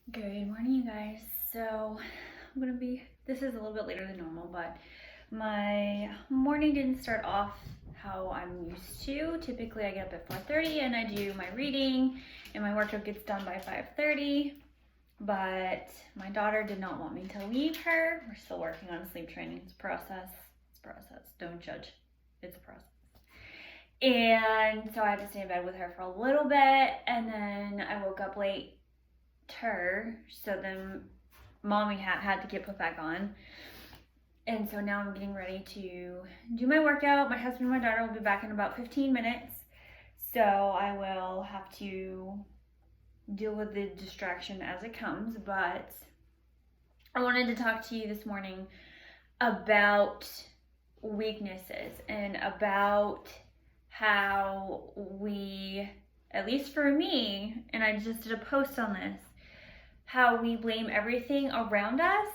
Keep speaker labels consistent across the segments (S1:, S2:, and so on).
S1: Good morning, you guys. So, this is a little bit later than normal, but my morning didn't start off how I'm used to. Typically, I get up at 4:30 and I do my reading, and my workout gets done by 5:30. But my daughter did not want me to leave her. We're still working on sleep training. It's a process. It's a process. Don't judge. It's a process. And so I had to stay in bed with her for a little bit, and then I woke up late so then mommy had to get put back on. And so now I'm getting ready to do my workout. My husband and my daughter will be back in about 15 minutes. So I will have to deal with the distraction as it comes. But I wanted to talk to you this morning about weaknesses and about how we, at least for me, and I just did a post on this, how we blame everything around us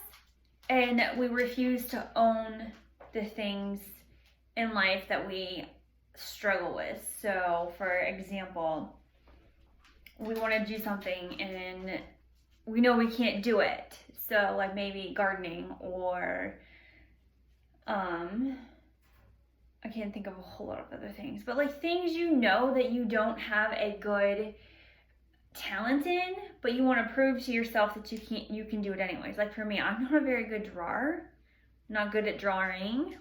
S1: and we refuse to own the things in life that we struggle with. So, for example, we want to do something and we know we can't do it. So, like maybe gardening or I can't think of a whole lot of other things, but like things you know that you don't have a good talent in, but you want to prove to yourself that you can do it anyways. Like for me, I'm not a very good drawer, not good at drawing,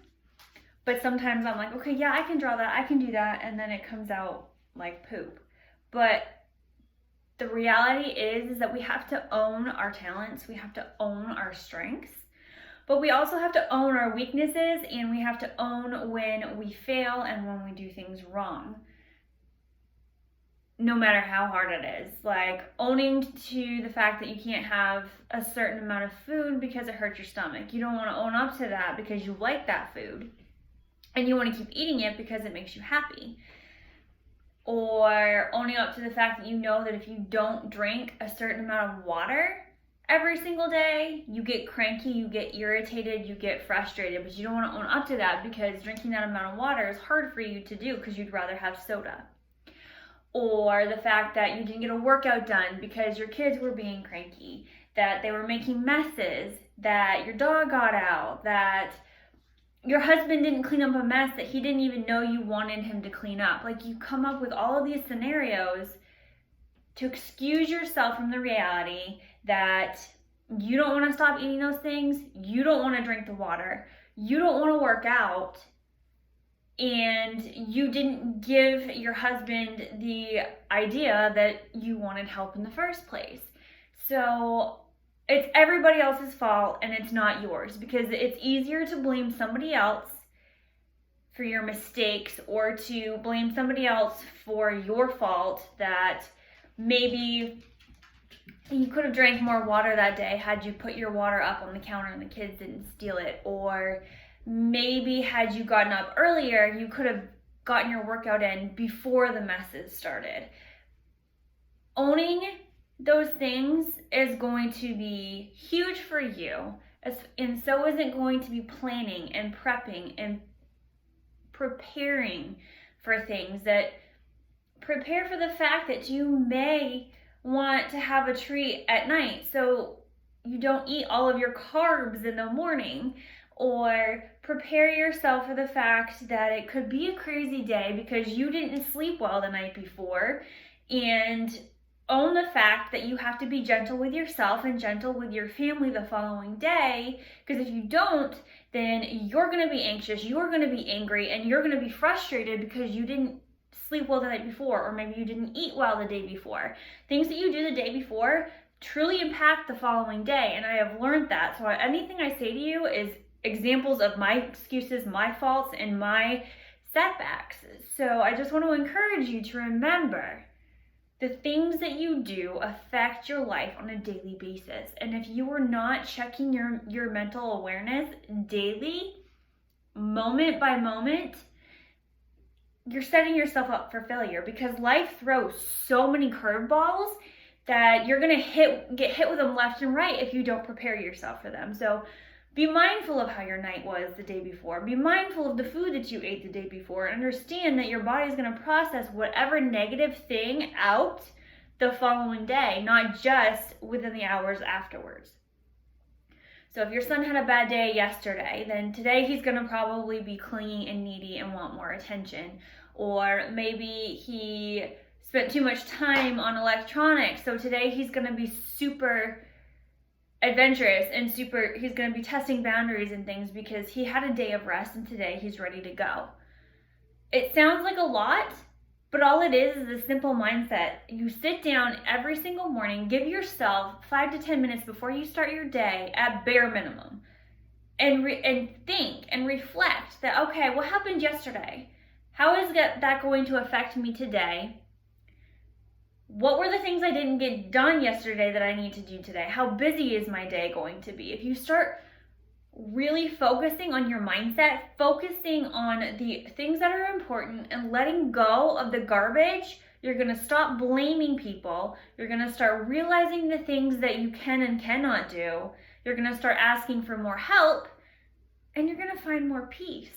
S1: but sometimes I'm like, okay, yeah, I can draw that, I can do that, and then it comes out like poop. But the reality is that we have to own our talents, we have to own our strengths, but we also have to own our weaknesses, and we have to own when we fail and when we do things wrong, no matter how hard it is. Like owning to the fact that you can't have a certain amount of food because it hurts your stomach. You don't want to own up to that because you like that food and you want to keep eating it because it makes you happy. Or owning up to the fact that you know that if you don't drink a certain amount of water every single day, you get cranky, you get irritated, you get frustrated, but you don't want to own up to that because drinking that amount of water is hard for you to do because you'd rather have soda. Or the fact that you didn't get a workout done because your kids were being cranky, that they were making messes, that your dog got out, that your husband didn't clean up a mess that he didn't even know you wanted him to clean up. Like you come up with all of these scenarios to excuse yourself from the reality that you don't want to stop eating those things, you don't want to drink the water, you don't want to work out, and you didn't give your husband the idea that you wanted help in the first place. So it's everybody else's fault and it's not yours, because it's easier to blame somebody else for your mistakes or to blame somebody else for your fault, that maybe you could have drank more water that day had you put your water up on the counter and the kids didn't steal it. Or maybe had you gotten up earlier, you could have gotten your workout in before the messes started. Owning those things is going to be huge for you, and so isn't going to be planning and prepping and preparing for things. That prepare for the fact that you may want to have a treat at night, so you don't eat all of your carbs in the morning. Or prepare yourself for the fact that it could be a crazy day because you didn't sleep well the night before, and own the fact that you have to be gentle with yourself and gentle with your family the following day, because if you don't, then you're going to be anxious, you're going to be angry, and you're going to be frustrated because you didn't sleep well the night before, or maybe you didn't eat well the day before. Things that you do the day before truly impact the following day, and I have learned that. So anything I say to you is examples of my excuses, my faults, and my setbacks. So I just want to encourage you to remember the things that you do affect your life on a daily basis. And if you are not checking your mental awareness daily, moment by moment, you're setting yourself up for failure, because life throws so many curveballs that you're going to get hit with them left and right if you don't prepare yourself for them. So be mindful of how your night was the day before. Be mindful of the food that you ate the day before. Understand that your body is going to process whatever negative thing out the following day, not just within the hours afterwards. So if your son had a bad day yesterday, then today he's going to probably be clingy and needy and want more attention. Or maybe he spent too much time on electronics, so today he's going to be super adventurous and he's going to be testing boundaries and things because he had a day of rest and today he's ready to go. It sounds like a lot, but all it is a simple mindset. You sit down every single morning, give yourself 5 to 10 minutes before you start your day at bare minimum, and think and reflect that, okay, what happened yesterday? How is that going to affect me today? What were the things I didn't get done yesterday that I need to do today? How busy is my day going to be? If you start really focusing on your mindset, focusing on the things that are important and letting go of the garbage, you're going to stop blaming people. You're going to start realizing the things that you can and cannot do. You're going to start asking for more help, and you're going to find more peace.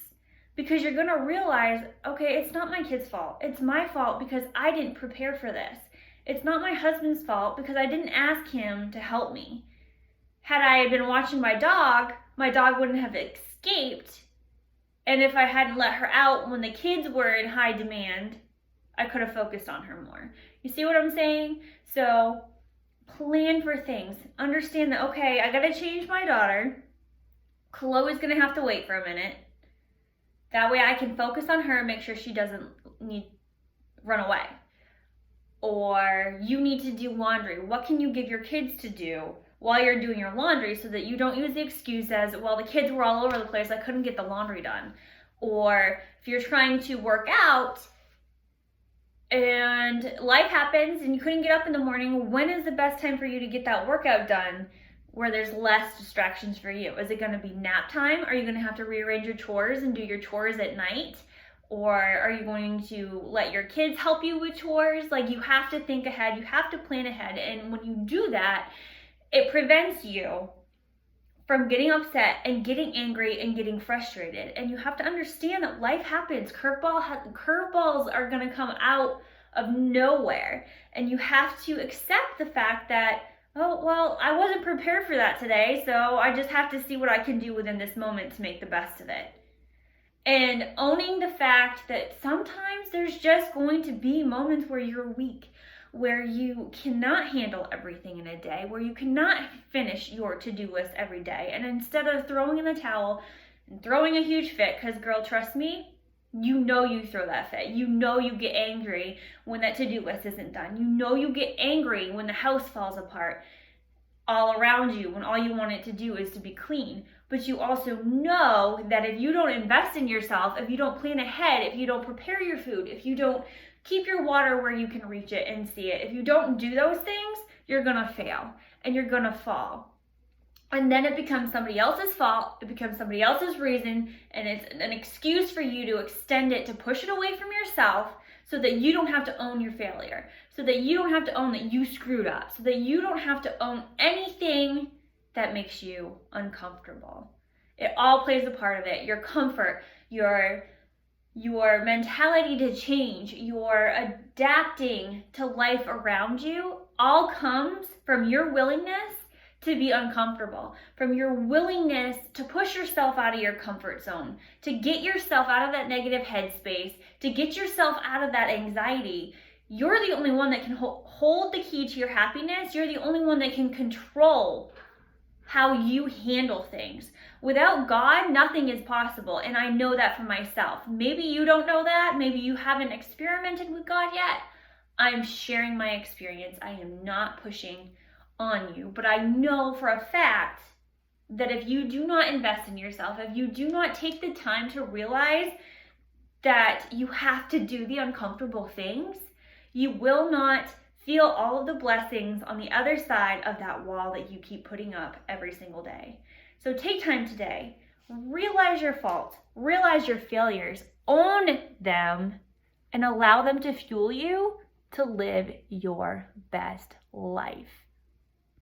S1: Because you're going to realize, okay, it's not my kid's fault. It's my fault because I didn't prepare for this. It's not my husband's fault because I didn't ask him to help me. Had I been watching my dog wouldn't have escaped. And if I hadn't let her out when the kids were in high demand, I could have focused on her more. You see what I'm saying? So plan for things. Understand that, okay, I got to change my daughter. Chloe's going to have to wait for a minute. That way I can focus on her and make sure she doesn't run away. Or you need to do laundry. What can you give your kids to do while you're doing your laundry so that you don't use the excuse as, well, the kids were all over the place, I couldn't get the laundry done. Or if you're trying to work out and life happens and you couldn't get up in the morning, when is the best time for you to get that workout done where there's less distractions for you? Is it going to be nap time? Are you going to have to rearrange your chores and do your chores at night? Or are you going to let your kids help you with chores? Like, you have to think ahead, you have to plan ahead. And when you do that, it prevents you from getting upset and getting angry and getting frustrated. And you have to understand that life happens. Curveballs are going to come out of nowhere. And you have to accept the fact that, oh, well, I wasn't prepared for that today, so I just have to see what I can do within this moment to make the best of it. And owning the fact that sometimes there's just going to be moments where you're weak, where you cannot handle everything in a day, where you cannot finish your to-do list every day. And instead of throwing in the towel and throwing a huge fit, because girl, trust me, you know you throw that fit. You know you get angry when that to-do list isn't done. You know you get angry when the house falls apart all around you, when all you want it to do is to be clean. But you also know that if you don't invest in yourself, if you don't plan ahead, if you don't prepare your food, if you don't keep your water where you can reach it and see it, if you don't do those things, you're gonna fail and you're gonna fall. And then it becomes somebody else's fault, it becomes somebody else's reason, and it's an excuse for you to extend it, to push it away from yourself so that you don't have to own your failure, so that you don't have to own that you screwed up, so that you don't have to own anything that makes you uncomfortable. It all plays a part of it. Your comfort, your mentality to change, your adapting to life around you, all comes from your willingness to be uncomfortable, from your willingness to push yourself out of your comfort zone, to get yourself out of that negative headspace, to get yourself out of that anxiety. You're the only one that can hold the key to your happiness. You're the only one that can control how you handle things. Without God, nothing is possible. And I know that for myself. Maybe you don't know that. Maybe you haven't experimented with God yet. I'm sharing my experience. I am not pushing on you. But I know for a fact that if you do not invest in yourself, if you do not take the time to realize that you have to do the uncomfortable things, you will not feel all of the blessings on the other side of that wall that you keep putting up every single day. So take time today, realize your faults, realize your failures, own them, and allow them to fuel you to live your best life.